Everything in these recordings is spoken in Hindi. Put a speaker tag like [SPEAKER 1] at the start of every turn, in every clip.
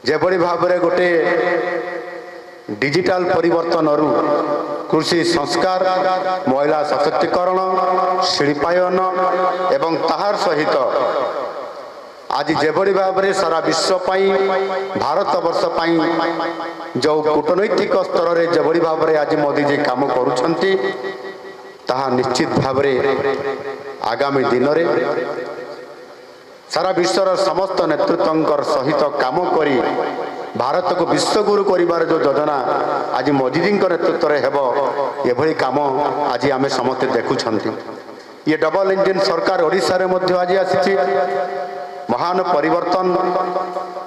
[SPEAKER 1] जेभली भाव में गोटे डिजिटल परिवर्तन कृषि संस्कार महिला सशक्तिकरण शिल्पायन एवं ताहार सहित आज जेभली भाव में सारा विश्व भारत वर्ष जो कूटनैतिक स्तर में जेभली भाव में आज मोदी जी काम करुछंती ताहा निश्चित भाव आगामी दिन में सारा विश्वर समस्त नेतृत्व सहित काम करी भारत को विश्वगुरु करिबार जो योजना आज मोदी जी नेतृत्व में हेबो एभली काम आज आमे समस्त देखुछंती। ये डबल इंजिन सरकार ओडिशा रे मध्य आज आसी महान परिवर्तन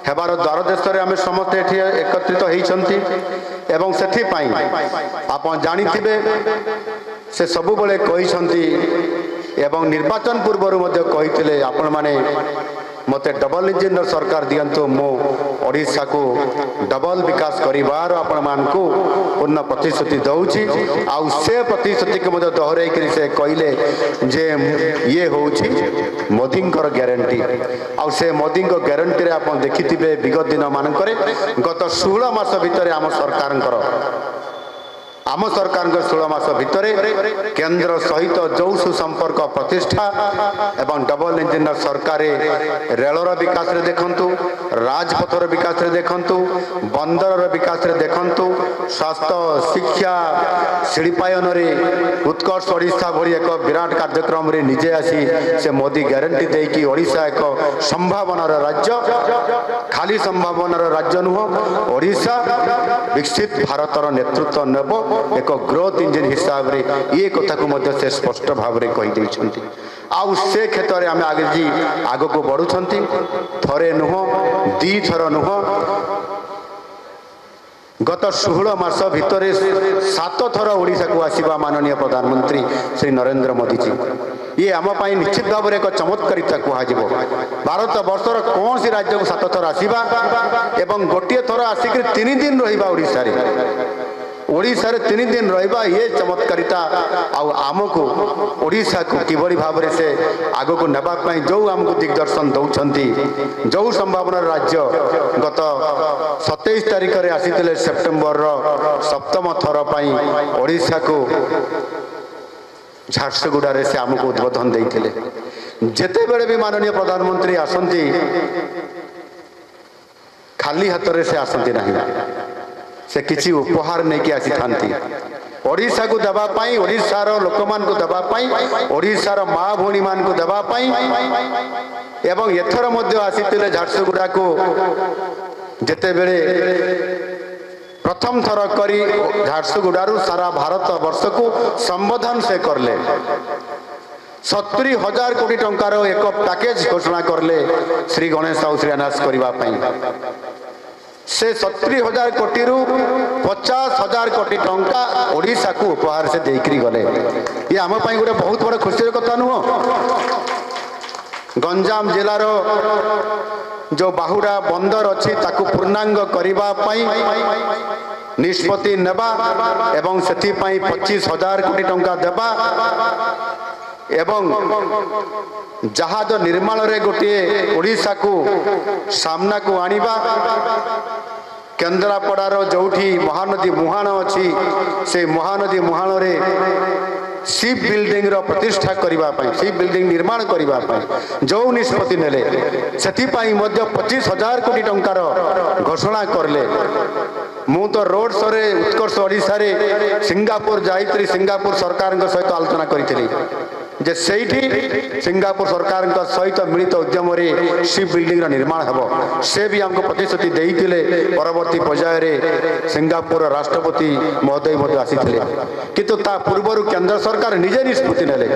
[SPEAKER 1] हेबार द्वार देश में आमे समस्त एठी एकत्रित होइछंती एवं सेथि पई आपन जानिथिबे से सबु बेले कहिछंती एवं निर्वाचन पूर्व मध्य कहिथिले आपण माने मते डबल इंजिन सरकार दियंतु मो ओडिशा को डबल विकास करिवार आपण मान को पूर्ण प्रतिश्रुति दउछि आउ से प्रतिश्रुति के मध्य दोहराई करी से कहिले जे ये होछि मोदी कर ग्यारंटी आउ से मोदी को ग्यारंटी रे आपण देखिथिबे विगत दिन मान करे गत 16 मास भितर आम सरकार 16 मास भितर केंद्र सहित जो सुसंपर्क प्रतिष्ठा एवं डबल इंजिन सरकार रेलर विकास रे देखंतु राजपथर विकास रे देखंतु बंदर विकास रे देखंतु स्वास्थ्य शिक्षा शिल्पायन रे उत्कर्ष ओडिशा भरी एक विराट कार्यक्रम रे निजे आसी से मोदी ग्यारंटी दे कि ओडिशा एक संभावनार राज्य खाली संभावनार राज्य नुह ओडिशा विकसित भारतर नेतृत्व नेब एक ग्रोथ इंजिन हिसाब रे ये कथा को मध्य से स्पष्ट भाव रे कहि दैछंती आउ से क्षेत्र में आम आगे जी आग को बढ़ुछंती थरे नुह दी थर नुह गत 16 मास भितर 7 थर ओडिशा को आसीबा माननीय प्रधानमंत्री श्री नरेंद्र मोदी जी ये आम पाई निश्चित भाव में एक चमत्कारिता कहुब भारत वर्षर कौन सी राज्य को 7 थर आसीबा एवं गोटे थर आसिक 3 दिन रहिबा ओडिशा रे ओडिशा रे 3 दिन रहिबा ये चमत्कारिता आमको ओडिशा को किभली भाव में से आग को नेबा पई जो आमको दिग्दर्शन दउछंती जो संभावना राज्य गत 27 तारिख रे आसीतिले सेप्टेम्बर रो 7म थर पई ओडिशा को झारसुगुड़ा रे से आमको उद्बोधन देइथिले जेते बेले भी माननीय प्रधानमंत्री आसंती खाली हाथ रे से आसंती नहीं से किसी उपहार नहीं कि आसी थांती ओडिशा को दबा पाई ओडिशा रो लोक मान को दबा पाई ओडिशा रो मां भौणी मान को दबा पाई एवं एथर मध्य आसीतिले झारसुगुड़ा को जेते बेले प्रथम थर करी झारसुगुड़ारू सारा भारत वर्ष को संबोधन से करले 70,000 कोटी टंकार एक पैकेज घोषणा करले श्री गणेश आउ श्रीनिवास करबा पई से 70,000 कोटी रु 50,000 कोटी टंका ओडिशा को उपहार से देकरी गले ये आम पाई गोटे बहुत बड़ खुशी कथा नुह गंजाम जिलार जो बाहुड़ा बंदर अच्छी ताकू पूर्णांग करबा पई निष्पत्ति नेबा एवं सेथि पई 25,000 कोटी टंका देबा एवं जहाज निर्माण रे गोटे ओडिशा को सामना को आनिबा केन्द्रापड़ार जोठी महानदी मुहाण अच्छी से महानदी मुहाण रे शिप बिल्डिंग रो प्रतिष्ठा करिबा पई शिप बिल्डिंग निर्माण करिबा पई जो निष्पत्ति नेले सेथि पई मध्य 25,000 कोटी टंकार घोषणा करले मु तो रोड शो रे उत्कर्ष ओडिशा रे सिंगापुर जाइत्री सिंगापुर सरकार सहित आलोचना करी जे सेठी सिंगापुर सरकार सहित मिलित उद्यम रे शिप बिल्डिंग निर्माण हेबो से भी हमको प्रतिश्रुति देइतिले परवर्ती पर्याय रे सिंगापुर राष्ट्रपति महोदय मध्य आसीथिले किंतु ता पूर्व केंद्र सरकार निजे निष्पत्ति नेले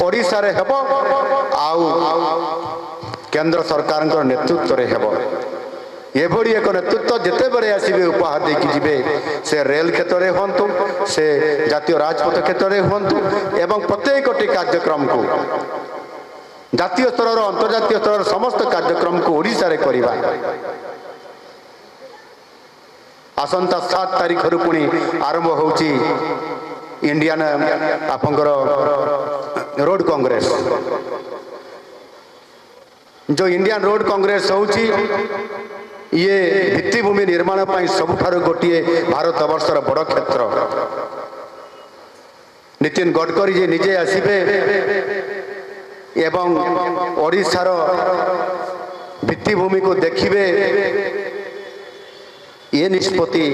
[SPEAKER 1] ओडिशा रे हेबो आउ केंद्र सरकार नेतृत्व रे हेबो एभली एक नेतृत्व जिते बड़े आसबे उपहार देकी जीवे से रेल क्षेत्र में हूँ से जातीय राजपथ क्षेत्र में हूँ एवं प्रत्येक कार्यक्रम को जातीय स्तर और अंतर्जातीय स्तर समस्त कार्यक्रम को ओडिशा रे करिबा आसंता 7 तारीख रु पुणी आरंभ होउची इंडियन आपंकर रोड कांग्रेस जो इंडियन रोड कांग्रेस होउची ये भित्तिभूमि निर्माण पर सबुठार गोटे भारत वर्षर बड़ क्षेत्र। नितिन गडकरी जी निजे आसबे एवं ओडिशार भित्तिभूमि को देखिए ये निष्पत्ति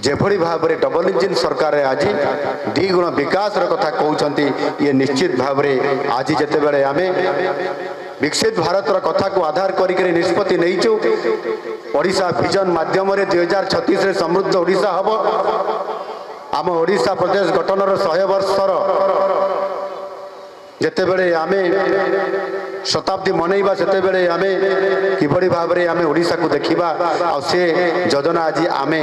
[SPEAKER 1] जेभली भाव में डबल इंजिन सरकार आज द्विगुण विकास कथा कहते ये निश्चित भाव में आज जिते बड़े आमे विकसित भारत कथा को आधार करी निष्पत्ति नहींचु ओडिशा विजन माध्यम 2036 समृद्ध ओडिशा हम आम ओडिशा प्रदेश गठनर 100 वर्षर जितेबले आमे शताब्दी मनइबा सेतेबेले आमे किभली भाव में आमे ओडिशा को देखिबा आ से योजना आज आमे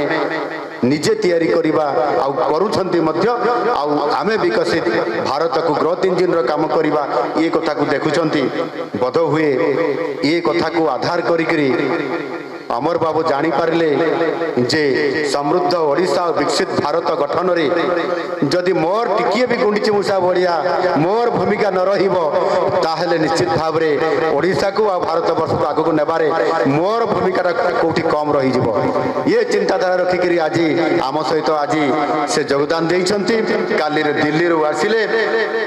[SPEAKER 1] निजे तैयारी करिबा आ करूछंती मध्य आ आमे विकसित भारत को ग्रोथ इंजिन रो काम करिबा ये कथा को देखुछंती बोध हुए ये कथा को आधार करी अमर बाबू जानी पारे जे समृद्ध ओडिशा और विकसित भारत गठन रे जदि मोर टिकिए भी गुंडीची मूषा भलिया मोर भूमिका न रहिबो ताहेले निश्चित भाव में ओडिशा को आ भारत वर्ष को आगु को नेबारे मोर भूमिका कोठी कम रही जिवो ये चिंताधारा रखिकरी आज आम सहित आज से योगदान देइछंती काली रे दिल्ली रो आसिले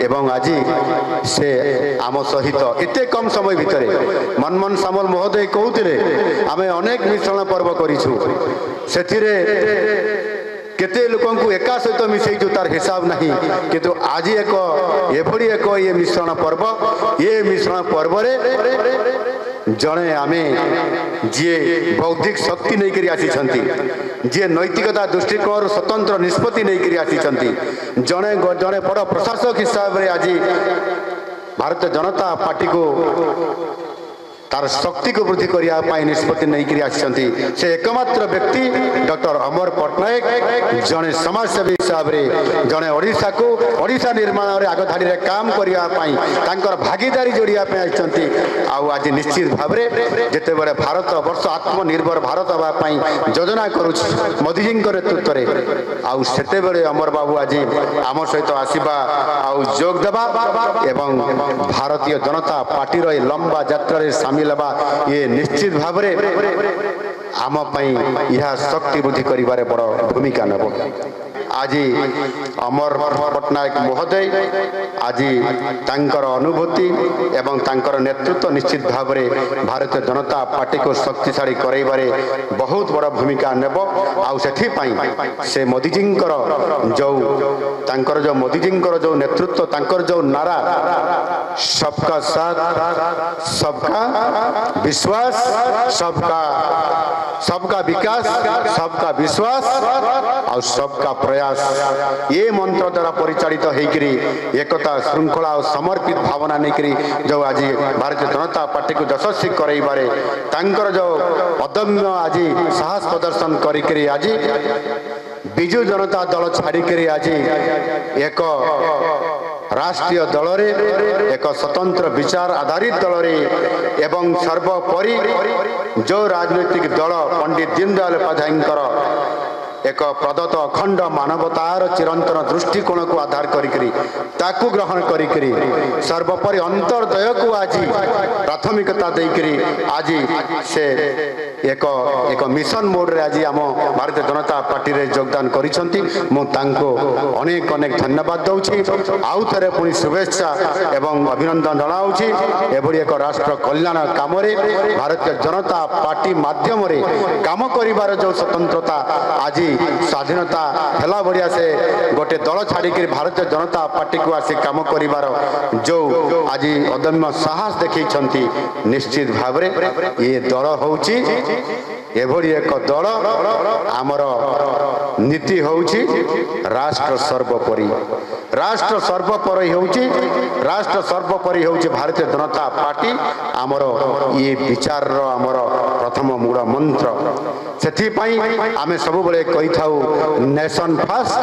[SPEAKER 1] एवं आज से आम सहित एते कम समय भितरे मनमोहन सामल महोदय कहउतिले आमे अनेक मिश्रण पर्व करिछु सेथिरे केते लोकों को एका सहित मिसैछु तार हिसाब नहीं किंतु आज एक एभली एक ये मिश्रण पर्व ये मिश्रण पर्व रे जड़े आमे जी बौद्धिक शक्ति नहीं करी आसी छंती जी नैतिकता दृष्टिकोण स्वतंत्र निष्पत्ति नहीं करी आसी छंती जड़े जड़े बड़ प्रशासक हिसाब रे आज भारतीय जनता पार्टी को तार शक्ति को वृद्धि करने निष्पत्ति नहीं करी आसी से एकमात्र व्यक्ति डॉक्टर अमर पट्टनायक जड़े समाजसेवी हिसाब से जड़े ओडिशा को ओडिशा निर्माण में आगधाड़ी में काम करने भागीदारी जोड़ापी आसती आज निश्चित भाव में जिते बड़े भारत वर्ष आत्मनिर्भर भारत हाँपाई योजना करुच्ची मोदीजी नेतृत्व में आते अमर बाबू आज आम सहित आसवा जोग देवा एवं भारतीय जनता पार्टी लंबा यात्रा सामिल ये निश्चित भाव आम यह शक्ति वृद्धि करिबारे बड़ भूमिका नेब आज अमर पट्टनायक महोदय आज तांकर अनुभूति एवं तांकर नेतृत्व निश्चित भाव में भारतीय जनता पार्टी को शक्तिशाली करैबारे बहुत बड़ भूमिका नेब से मोदीजी जो मोदीजी जो नेतृत्व तांकर जो नारा सबका साथ सबका विश्वास सबका विकास सबका विश्वास और सबका प्रयास ये मंत्र द्वारा परिचालित होकरी एकता श्रृंखला और समर्पित भावना नहीं जो आज भारतीय जनता पार्टी को यशस्वी करैबारे तांकर जो अदम्य आज साहस प्रदर्शन करी आज बिजु जनता दल छाड़ी आज एक राष्ट्रीय दल रे एक स्वतंत्र विचार आधारित दल रे एवं सर्वोपरि जो राजनीतिक दल पंडित दीनदयाल उपाध्याय एक प्रदत्त अखंड मानवतार चिरंतन दृष्टिकोण को आधार करी ताकू ग्रहण करी सर्वोपरि अंतर्दय को आज प्राथमिकता देकरी आज से एक मिशन मोड रे आज आम भारतीय जनता पार्टी रे योगदान करिसंती अनेक अनेक धन्यवाद दउछि आउ थरे पुनी शुभेच्छा एवं अभिनंदन जनाउछि एभली एक राष्ट्र कल्याण काम रे भारतीय जनता पार्टी माध्यम रे काम करिवार जो स्वतंत्रता आज स्वाधीनता हेला बढ़िया से गोटे दल छाड़ी भारतीय जनता पार्टी को आसी काम करिवार जो आज अदम्य साहस देखैछंती निश्चित भाव रे ये दल होउछि एभली एक दल आमर नीति होउछि राष्ट्र सर्वोपरि होउछि भारतीय जनता पार्टी आमर ये विचार आमर प्रथम मूल मंत्र सेथि पई आमे सब बेले कहि थाउ nation first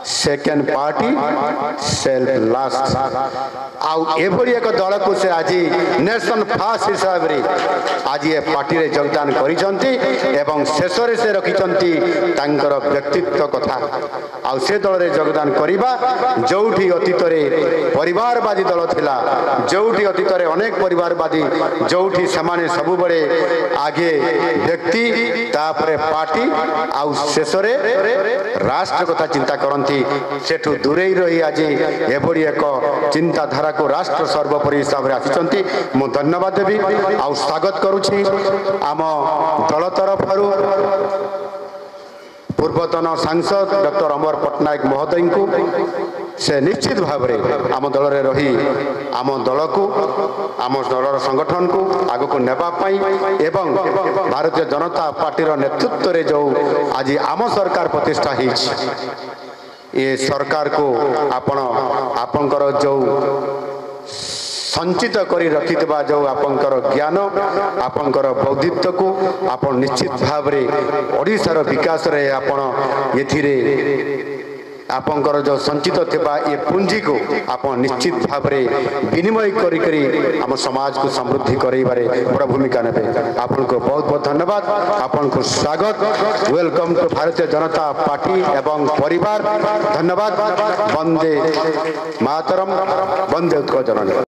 [SPEAKER 1] second party self last आउ एभली एक दल को से आज नेशन फास्ट हिसाब रे आज ये पार्टी रे योगदान करिसंती एवं शेष रे से रखिसंती तांकर व्यक्तित्व कथा आउ से दल रे योगदान करिबा जोठी अतीत रे परिवारवादी दल थिला जोठी अतीत रे अनेक परिवारवादी जोठी समाने सबु बड़े आगे व्यक्ति तापरे पार्टी आउ शेष रे राष्ट्र कथा चिंता करंती सेठू दूरे रही आज एभली एक चिंताधारा को राष्ट्र सर्वोपरि हिसाब से आसिचंती मु धन्यवाद देवी आउ स्वागत करुछि आम दल तरफ पूर्वतन सांसद डॉक्टर अमर पट्टनायक महोदय को से निश्चित भाव में आम दल रे रही आम दल को आम दलर संगठन को आग को नेबा पाई एवं भारतीय जनता पार्टी नेतृत्व रे जो आज आम सरकार प्रतिष्ठा होइछि ये सरकार को आपणकर जो संचित करी रखिथिबा जो आपणकर ज्ञान आपणकर बौद्धित्व को आपण निश्चित भाव में ओडिशार विकास रे आपण एथिरे आपणकर जो संचित थिबा ये पूंजी को आपण निश्चित भाव में विनिमय करी करी आम समाज को समृद्धि करैबारे बड़ भूमिका नेबे आपन को बहुत बहुत धन्यवाद आपन को स्वागत welcome to Bharatiya Janata party एवं परिवार धन्यवाद वंदे मातरम वंदे उत्कल जननी।